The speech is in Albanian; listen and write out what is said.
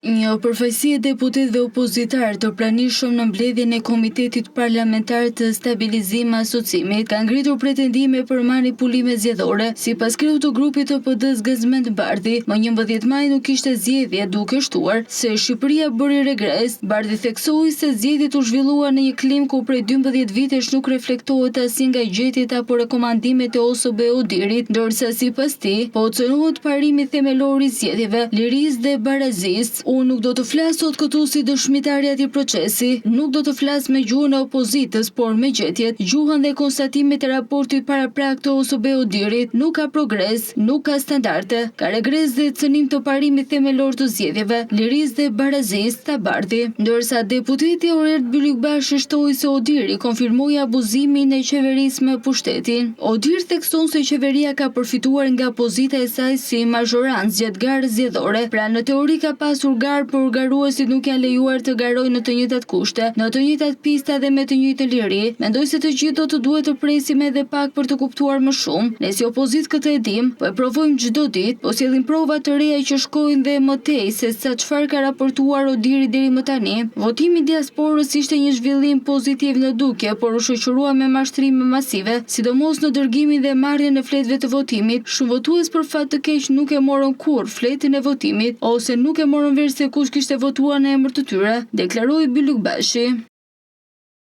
Një përfaqësi e deputetëve opozitar të pranishëm në mbledhjen e Komitetit Parlamentar të Stabilizim Asociimit ka ngritur pretendime për manipulime zgjedhore. Sipas kreut të grupit të PD-s Gazmend Bardhi, më 11 maj nuk ishte zgjedhje, duke shtuar se Shqipëria bëri regres. Bardhi theksoi se zgjedhjet u zhvillua në një klim ku prej 12 vitesh nuk reflektohet asnjë nga gjetjet apo rekomandimet e OSB Odirit, ndërsa sipas tij po cënohet parimi themelor i zgjedhjeve, lirisë dhe barazisë. Unë nuk do të flas sot këtu si dëshmitar i atij procesi, nuk do të flas me gjuhën e opozitës, por me gjetjet, gjuhën dhe konstatimet e raportit paraprak të OSB Odirit. Nuk ka progres, nuk ka standarde, ka regres dhe cënim të parimit themelor të zgjedhjeve, lirisë dhe barazisë, tha Bardhi. Ndërsa deputeti Orert Byllykbashi shtoi se Odiri konfirmoi abuzimin e qeverisë me pushtetin. Odir thekson se qeveria ka përfituar nga pozita e saj si mazhorancë gjatë garës zgjedhore, pra në teori ka pasur garë, por garuesit nuk janë lejuar të garojnë në të njëjtat kushte, në të njëjtat pista dhe me të njëjtë liri. Mendoj se të gjithë do të duhet të presim edhe pak për të kuptuar më shumë. Ne si opozitë këtë e dim, po e provojmë çdo ditë, po sjellim prova të reja që shkojnë dhe më tej se sa çfarë ka raportuar Odiri deri më tani. Votimi i diasporës ishte një zhvillim pozitiv në dukje, por u shoqërua me mashtrime masive, sidomos në dërgimin dhe marrjen e fletëve të votimit. Shumë votues për fat të keq nuk e morën kurrë fletën e votimit ose nuk e morën vesh se kush kishte votuar në emër të tyre, deklaroi Byllykbashi.